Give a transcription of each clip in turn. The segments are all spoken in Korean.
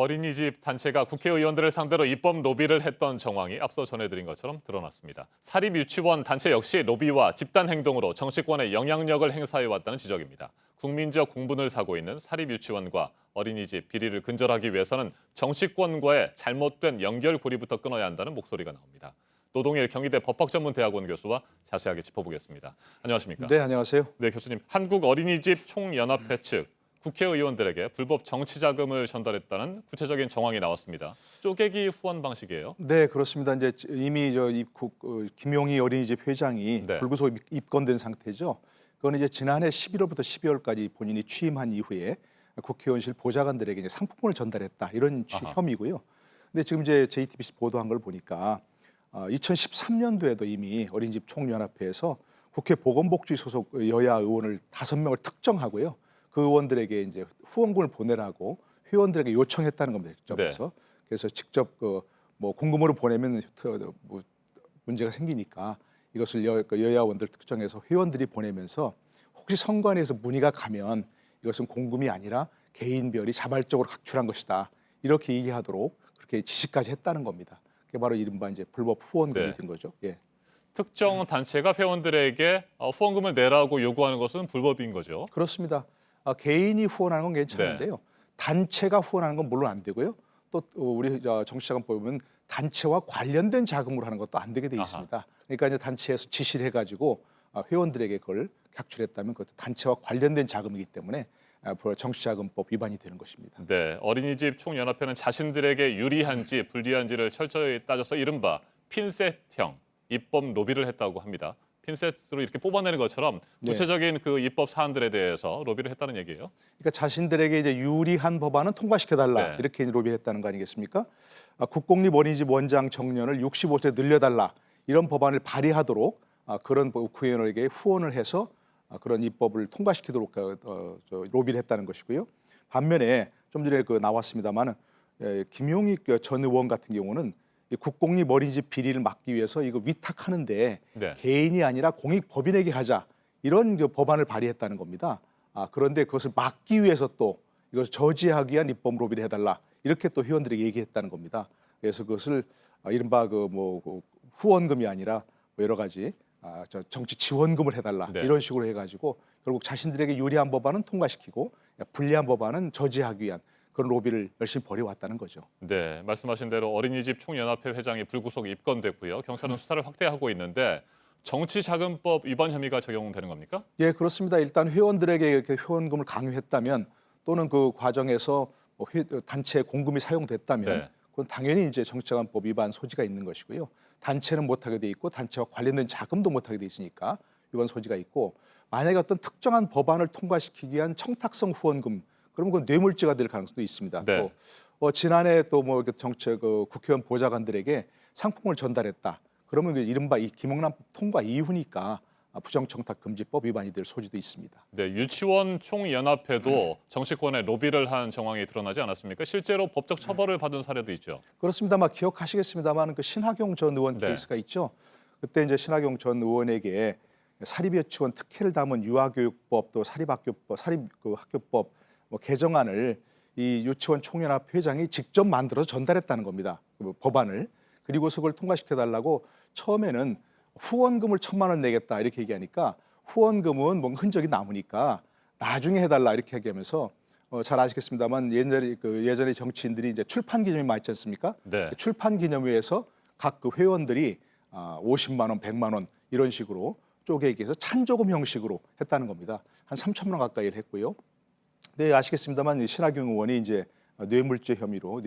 어린이집 단체가 국회의원들을 상대로 입법 로비를 했던 정황이 앞서 전해드린 것처럼 드러났습니다. 사립유치원 단체 역시 로비와 집단 행동으로 정치권의 영향력을 행사해왔다는 지적입니다. 국민적 공분을 사고 있는 사립유치원과 어린이집 비리를 근절하기 위해서는 정치권과의 잘못된 연결고리부터 끊어야 한다는 목소리가 나옵니다. 노동일 경희대 법학전문대학원 교수와 자세하게 짚어보겠습니다. 안녕하십니까? 네, 안녕하세요. 네, 교수님. 한국어린이집 총연합회 측 국회의원들에게 불법 정치 자금을 전달했다는 구체적인 정황이 나왔습니다. 쪼개기 후원 방식이에요. 네, 그렇습니다. 이제 이미 김용희 어린이집 회장이 네. 불구속 입건된 상태죠. 그건 이제 지난해 11월부터 12월까지 본인이 취임한 이후에 국회의원실 보좌관들에게 이제 상품권을 전달했다 이런 혐의고요. 근데 지금 이제 JTBC 보도한 걸 보니까 2013년도에도 이미 어린이집 총연합회에서 국회 보건복지 소속 여야 의원을 5명을 특정하고요. 그 의원들에게 이제 후원금을 보내라고 회원들에게 요청했다는 겁니다. 직접해서. 네. 그래서 직접 뭐 공금으로 보내면 뭐 문제가 생기니까 이것을 여야 의원들 특정해서 회원들이 보내면서 혹시 선관위에서 문의가 가면 이것은 공금이 아니라 개인별이 자발적으로 각출한 것이다. 이렇게 얘기하도록 그렇게 지시까지 했다는 겁니다. 그게 바로 이른바 이제 불법 후원금이 네. 된 거죠. 예. 특정 단체가 회원들에게 후원금을 내라고 요구하는 것은 불법인 거죠. 그렇습니다. 개인이 후원하는 건 괜찮은데요. 네. 단체가 후원하는 건 물론 안 되고요. 또 우리 정치자금법에 보면 단체와 관련된 자금으로 하는 것도 안 되게 돼 있습니다. 그러니까 이제 단체에서 지시를 해가지고 회원들에게 그걸 각출했다면 그것도 단체와 관련된 자금이기 때문에 정치자금법 위반이 되는 것입니다. 네, 어린이집 총연합회는 자신들에게 유리한지 불리한지를 철저히 따져서 이른바 핀셋형 입법 로비를 했다고 합니다. 핀셋으로 이렇게 뽑아내는 것처럼 구체적인 그 입법 사안들에 대해서 로비를 했다는 얘기예요. 그러니까 자신들에게 이제 유리한 법안은 통과시켜달라 네. 이렇게 로비했다는 거 아니겠습니까? 국공립 어린이집 원장 정년을 65세 늘려달라 이런 법안을 발의하도록 그런 국회의원에게 후원을 해서 그런 입법을 통과시키도록 로비를 했다는 것이고요. 반면에 좀 전에 나왔습니다마는 김용희 전 의원 같은 경우는 이 국공립 어린이집 비리를 막기 위해서 이거 위탁하는데 네. 개인이 아니라 공익법인에게 하자 이런 법안을 발의했다는 겁니다. 그런데 그것을 막기 위해서 또 이것을 저지하기 위한 입법 로비를 해달라 이렇게 또 회원들에게 얘기했다는 겁니다. 그래서 그것을 이른바 후원금이 아니라 여러 가지 정치 지원금을 해달라 네. 이런 식으로 해가지고 결국 자신들에게 유리한 법안은 통과시키고 불리한 법안은 저지하기 위한 그런 로비를 열심히 벌여왔다는 거죠. 네, 말씀하신 대로 어린이집 총연합회 회장이 불구속 입건됐고요. 경찰은 수사를 확대하고 있는데 정치자금법 위반 혐의가 적용되는 겁니까? 예, 그렇습니다. 일단 회원들에게 이렇게 후원금을 강요했다면 또는 그 과정에서 단체 공금이 사용됐다면 네. 그건 당연히 이제 정치자금법 위반 소지가 있는 것이고요. 단체는 못하게 돼 있고 단체와 관련된 자금도 못하게 돼 있으니까 위반 소지가 있고 만약에 어떤 특정한 법안을 통과시키기 위한 청탁성 후원금 그러면 그 뇌물죄가 될 가능성도 있습니다. 네. 또 지난해 또 국회의원 보좌관들에게 상품을 전달했다. 그러면 이른바 이 김영란법 통과 이후니까 부정청탁금지법 위반이 될 소지도 있습니다. 네, 유치원 총연합회도 정치권에 로비를 한 정황이 드러나지 않았습니까? 실제로 법적 처벌을 받은 사례도 있죠. 그렇습니다. 기억하시겠습니다만 그 신학용 전 의원 네. 케이스가 있죠. 그때 이제 신학용 전 의원에게 사립유치원 특혜를 담은 유아교육법 또 사립학교법, 사립학교법 개정안을 이 유치원 총연합 회장이 직접 만들어서 전달했다는 겁니다. 그 법안을. 그리고서 그걸 통과시켜달라고 처음에는 후원금을 1,000만 원 내겠다 이렇게 얘기하니까 후원금은 뭔가 흔적이 남으니까 나중에 해달라 이렇게 얘기하면서 잘 아시겠습니다만 예전에 정치인들이 이제 출판 기념회 많지 않습니까? 네. 출판 기념회에서 각 그 회원들이 50만 원, 100만 원 이런 식으로 쪼개기 해서 찬조금 형식으로 했다는 겁니다. 한 3,000만 원 가까이를 했고요. 네, 아시겠습니다만 신학용 의원이 이제 뇌물죄 혐의로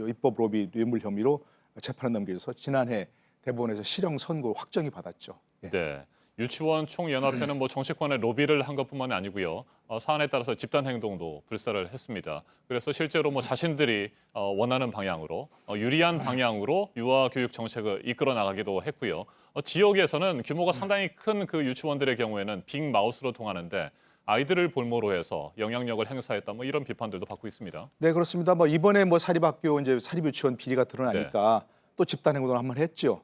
입법 로비 뇌물 혐의로 재판에 넘겨져서 지난해 대법원에서 실형 선고 확정이 받았죠. 예. 네. 유치원 총연합회는 정치권에 로비를 한 것뿐만이 아니고요. 사안에 따라서 집단 행동도 불사를 했습니다. 그래서 실제로 자신들이 원하는 방향으로 유리한 방향으로 유아 교육 정책을 이끌어 나가기도 했고요. 지역에서는 규모가 상당히 큰 그 유치원들의 경우에는 빅 마우스로 통하는데 아이들을 볼모로 해서 영향력을 행사했다 이런 비판들도 받고 있습니다. 네, 그렇습니다. 이번에 사립학교 이제 사립유치원 비리가 드러나니까 또 집단 행동을 한번 했죠.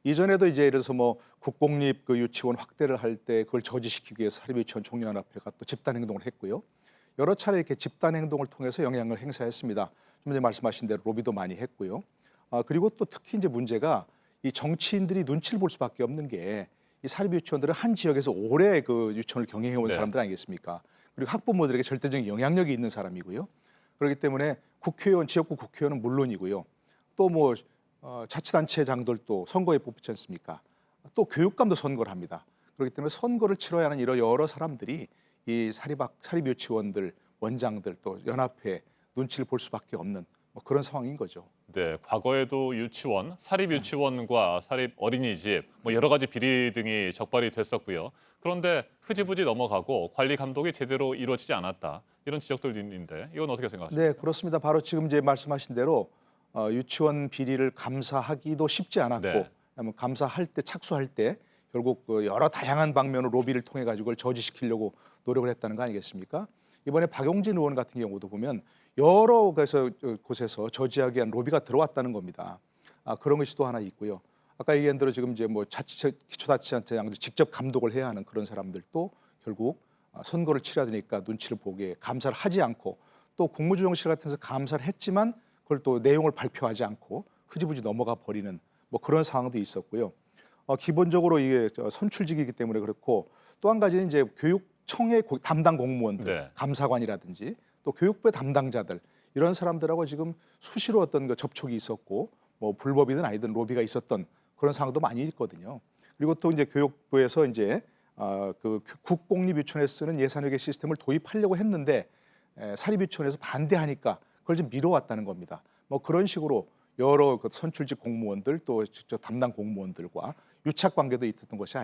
이전에도 이제 예를 들어서 국공립 유치원 확대를 할 때 그걸 저지시키기 위해서 사립유치원 총연합회가 또 집단 행동을 했고요. 여러 차례 이렇게 집단 행동을 통해서 영향을 행사했습니다. 좀 전에 말씀하신 대로 로비도 많이 했고요. 그리고 또 특히 이제 문제가 이 정치인들이 눈치를 볼 수밖에 없는 게 이 사립 유치원들은 한 지역에서 오래 그 유치원을 경영해 온 네. 사람들 아니겠습니까? 그리고 학부모들에게 절대적인 영향력이 있는 사람이고요. 그렇기 때문에 국회의원, 지역구 국회의원은 물론이고요. 또 뭐 자치단체장들도 선거에 뽑지 않습니까? 또 교육감도 선거를 합니다. 그렇기 때문에 선거를 치러야 하는 이런 여러 사람들이 이 사립 유치원들, 원장들 또 연합회 눈치를 볼 수밖에 없는 뭐 그런 상황인 거죠. 네, 과거에도 유치원, 사립 유치원과 사립 어린이집 뭐 여러 가지 비리 등이 적발이 됐었고요. 그런데 흐지부지 넘어가고 관리 감독이 제대로 이루어지지 않았다. 이런 지적들이 있는데 이건 어떻게 생각하십니까? 네, 그렇습니다. 바로 지금 이제 말씀하신 대로 유치원 비리를 감사하기도 쉽지 않았고, 네. 감사할 때 착수할 때 결국 그 여러 다양한 방면으로 로비를 통해 가지고 그걸 저지시키려고 노력을 했다는 거 아니겠습니까? 이번에 박용진 의원 같은 경우도 보면 여러 곳에서 저지하기 위한 로비가 들어왔다는 겁니다. 그런 것이 또 하나 있고요. 아까 얘기한 대로 지금 이제 뭐 기초자치단체장들 직접 감독을 해야 하는 그런 사람들도 결국 선거를 치러야 되니까 눈치를 보게 감사를 하지 않고 또 국무조정실 같은 데서 감사를 했지만 그걸 또 내용을 발표하지 않고 흐지부지 넘어가 버리는 뭐 그런 상황도 있었고요. 기본적으로 이게 선출직이기 때문에 그렇고 또 한 가지는 이제 교육청의 담당 공무원들, 네. 감사관이라든지 또 교육부의 담당자들 이런 사람들하고 지금 수시로 어떤 그 접촉이 있었고 뭐 불법이든 아니든 로비가 있었던 그런 상황도 많이 있거든요. 그리고 또 이제 교육부에서 이제 그 국공립유치원에 쓰는 예산회계 시스템을 도입하려고 했는데 사립유치원에서 반대하니까 그걸 좀 미뤄왔다는 겁니다. 뭐 그런 식으로 여러 그 선출직 공무원들 또 직접 담당 공무원들과 유착 관계도 있었던 것이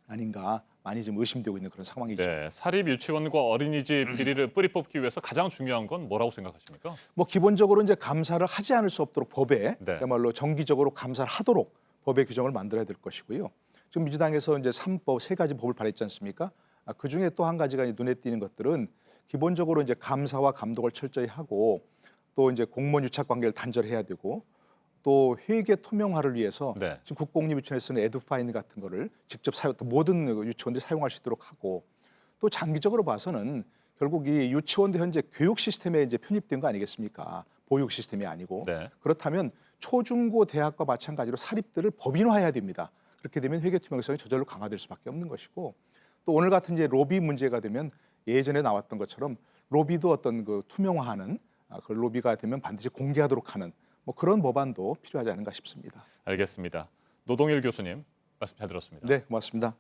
아닌가 많이 좀 의심되고 있는 그런 상황이죠. 네, 사립 유치원과 어린이집 비리를 뿌리 뽑기 위해서 가장 중요한 건 뭐라고 생각하십니까? 뭐 기본적으로 이제 감사를 하지 않을 수 없도록 법에 네. 그야말로 정기적으로 감사를 하도록 법의 규정을 만들어야 될 것이고요. 지금 민주당에서 이제 3법 세 가지 법을 발의했지 않습니까? 그 중에 또 한 가지가 눈에 띄는 것들은 기본적으로 이제 감사와 감독을 철저히 하고 또 이제 공무원 유착 관계를 단절해야 되고 또 회계 투명화를 위해서 네. 지금 국공립유치원에 쓰는 에듀파인 같은 거를 직접 모든 유치원들이 사용할 수 있도록 하고 또 장기적으로 봐서는 결국 이 유치원도 현재 교육 시스템에 이제 편입된 거 아니겠습니까? 보육 시스템이 아니고 네. 그렇다면 초중고 대학과 마찬가지로 사립들을 법인화해야 됩니다. 그렇게 되면 회계 투명성이 저절로 강화될 수밖에 없는 것이고 또 오늘 같은 이제 로비 문제가 되면 예전에 나왔던 것처럼 로비도 어떤 그 투명화하는 그 로비가 되면 반드시 공개하도록 하는 뭐 그런 법안도 필요하지 않은가 싶습니다. 알겠습니다. 노동일 교수님 말씀 잘 들었습니다. 네, 고맙습니다.